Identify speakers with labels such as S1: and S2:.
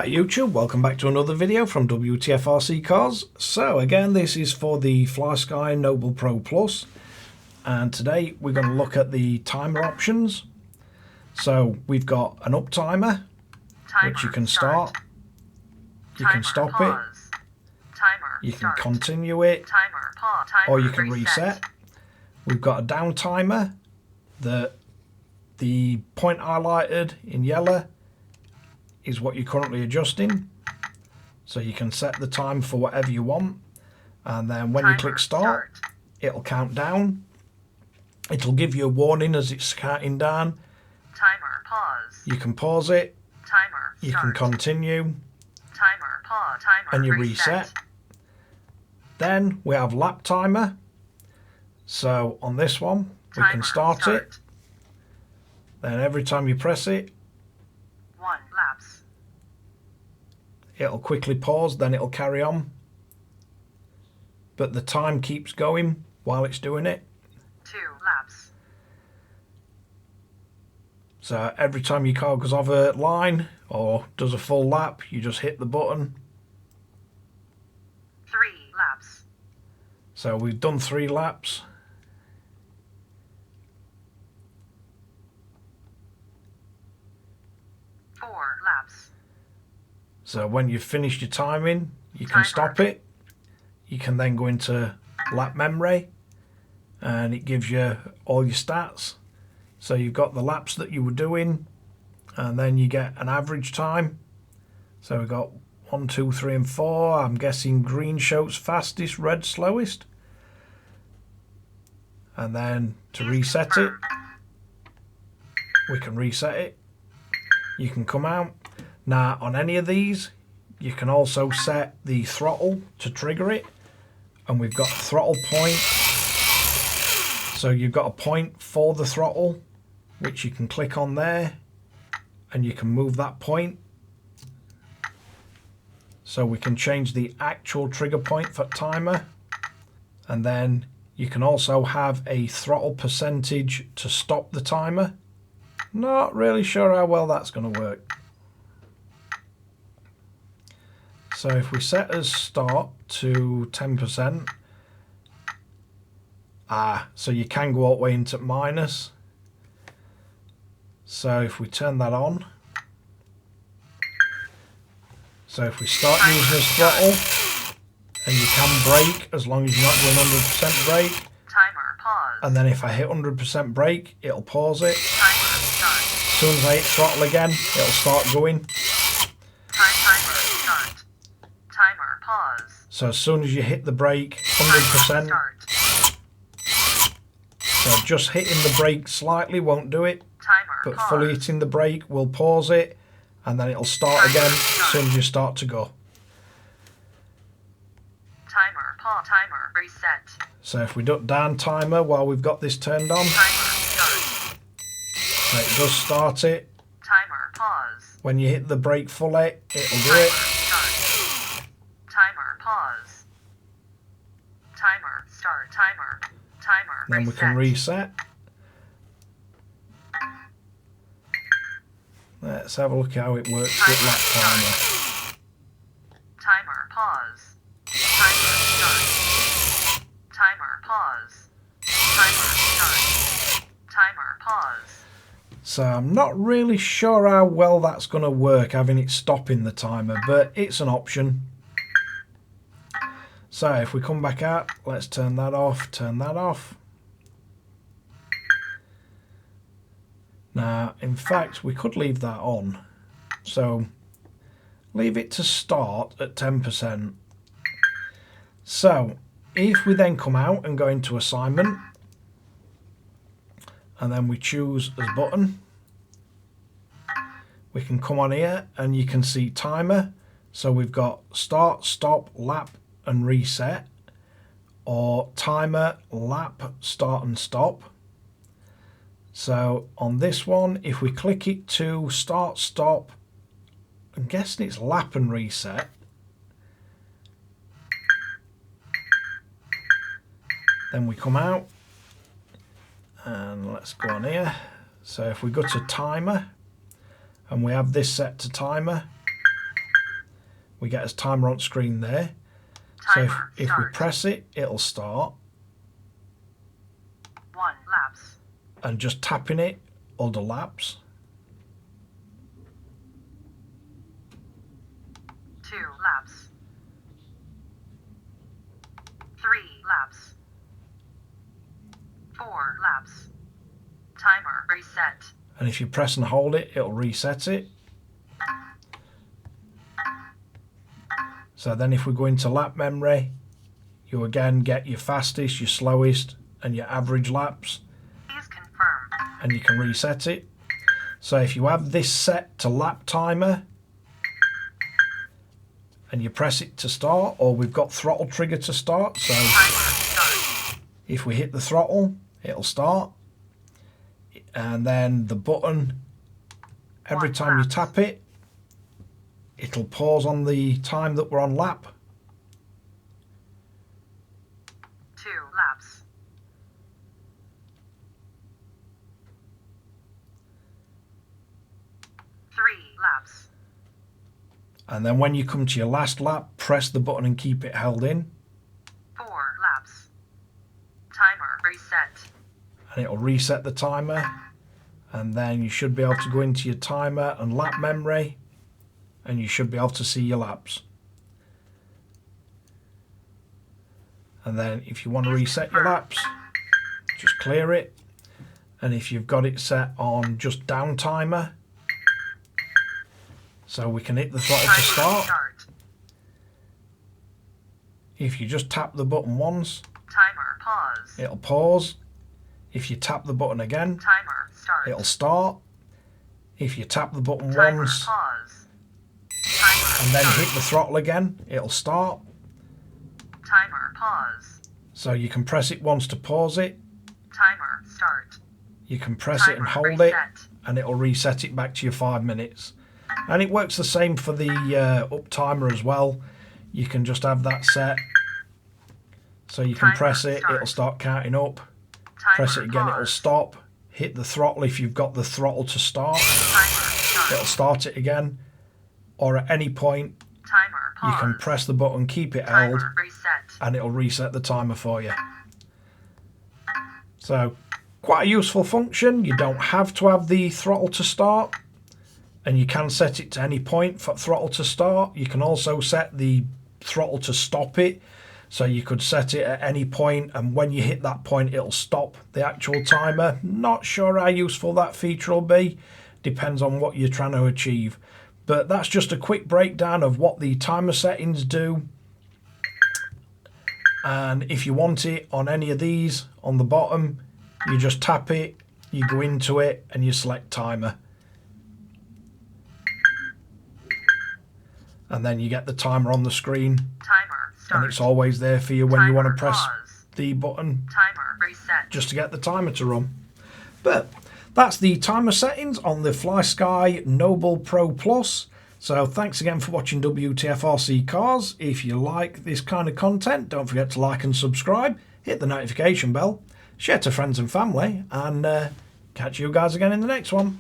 S1: Hi YouTube, welcome back to another video from Wtf Rc Cars. So again, this is for the Flysky Noble Pro Plus, and today we're going to look at the timer options. So we've got an up timer, which you can start, you can stop it, you can continue it, or you can reset. We've got a down timer that the point highlighted in yellow is what you're currently adjusting, so you can set the time for whatever you want, and then when you click start it'll count down. It'll give you a warning as it's counting down.
S2: Timer pause.
S1: You can pause it,
S2: Timer
S1: you
S2: start.
S1: can continue,
S2: Timer pause. Timer
S1: and you reset. Then we have lap timer. So on this one we can start it, then every time you press it,
S2: 1 laps.
S1: it'll quickly pause, then it'll carry on, but the time keeps going while it's doing it.
S2: 2 laps.
S1: So every time your car goes over a line or does a full lap, you just hit the button.
S2: 3 laps.
S1: So we've done 3 laps.
S2: Laps.
S1: So when you've finished your timing, you can stop it. You can then go into lap memory and it gives you all your stats. So you've got the laps that you were doing, and then you get an average time. So we've got 1, 2, 3 and 4. I'm guessing green shows fastest, red slowest. And then to reset it, we can reset it. You can come out. Now on any of these you can also set the throttle to trigger it, and we've got throttle point. So you've got a point for the throttle which you can click on there and you can move that point. So we can change the actual trigger point for timer, and then you can also have a throttle percentage to stop the timer. Not really sure how well that's going to work. So if we set as start to 10%, so you can go all the way into minus. So if we turn that on, so if we start using as throttle, and you can brake as long as you're not doing 100% brake.
S2: Timer pause.
S1: And then if I hit 100% brake, it'll pause it.
S2: Timer start.
S1: As soon as I hit throttle again, it'll start going.
S2: Timer start. Timer pause.
S1: So as soon as you hit the brake, 100%. So just hitting the brake slightly won't do it, but fully hitting the brake will pause it, and then it'll start again as soon as you start to go.
S2: Timer pause. Timer reset.
S1: So if we do down timer while we've got this turned on,
S2: Timer start.
S1: so it does start it.
S2: Timer pause.
S1: When you hit the brake fully, it'll do it.
S2: Start. Timer pause. Timer start. Timer. Timer
S1: Then we can reset. Let's have a look how it works with lap timer.
S2: Timer pause. Timer start. Timer pause. Timer start. Timer pause.
S1: So I'm not really sure how well that's going to work, having it stopping the timer, but it's an option. So if we come back out, let's turn that off, turn that off. Now, in fact, we could leave that on. So leave it to start at 10%. So if we then come out and go into assignment, and then we choose as button, we can come on here and you can see timer. So we've got start, stop, lap and reset, or timer, lap, start and stop. So on this one, if we click it to start, stop, I'm guessing it's lap and reset. Then we come out and let's go on here. So if we go to timer and we have this set to timer, we get a timer on screen there. So if we press it, it'll start.
S2: 1 laps.
S1: And just tapping it will do laps.
S2: 2 laps. 3 laps. 4 laps. Timer reset.
S1: And if you press and hold it, it'll reset it. So then if we go into lap memory, you again get your fastest, your slowest, and your average laps.
S2: Please confirm.
S1: And you can reset it. So if you have this set to lap timer, and you press it to start, or we've got throttle trigger to start, so if we hit the throttle, it'll start. And then the button, every time you tap it, it'll pause on the time that we're on lap.
S2: 2 laps. 3 laps.
S1: And then when you come to your last lap, press the button and keep it held in.
S2: 4 laps. Timer reset.
S1: And it'll reset the timer. And then you should be able to go into your timer and lap memory. And you should be able to see your laps. And then if you want to reset your laps, just clear it. And if you've got it set on just down timer, so we can hit the throttle to start. If you just tap the button once,
S2: timer pause.
S1: It'll pause. If you tap the button again,
S2: Timer start.
S1: It'll start. If you tap the button
S2: Timer
S1: once
S2: pause. Timer
S1: and then
S2: start.
S1: hit the throttle again, it'll start.
S2: Timer pause.
S1: So you can press it once to pause it.
S2: Timer start.
S1: You can press it and
S2: Timer
S1: hold it,
S2: reset.
S1: and it'll reset it back to your 5 minutes. And it works the same for the up timer as well. You can just have that set. So you can
S2: Timer
S1: press it,
S2: start.
S1: it'll start counting up.
S2: Timer
S1: Press it again, it'll
S2: pause.
S1: stop. Hit the throttle if you've got the throttle to start.
S2: Timer start.
S1: It'll start it again. Or at any point,
S2: Timer pause.
S1: you can press the button, keep it held,
S2: Timer reset.
S1: and it'll reset the timer for you. So, quite a useful function. You don't have to have the throttle to start, and you can set it to any point for throttle to start. You can also set the throttle to stop it, so you could set it at any point, and when you hit that point it'll stop the actual timer. Not sure how useful that feature will be, depends on what you're trying to achieve. But that's just a quick breakdown of what the timer settings do. And if you want it on any of these on the bottom, you just tap it, you go into it, and you select timer. And then you get the timer on the screen,
S2: Timer start.
S1: and it's always there for you when you want to
S2: Timer
S1: press
S2: pause.
S1: the button
S2: Timer reset.
S1: just to get the timer to run. But that's the timer settings on the Flysky Noble Pro Plus. So thanks again for watching WTF Rc Cars. If you like this kind of content, don't forget to like and subscribe, hit the notification bell, share to friends and family, and catch you guys again in the next one.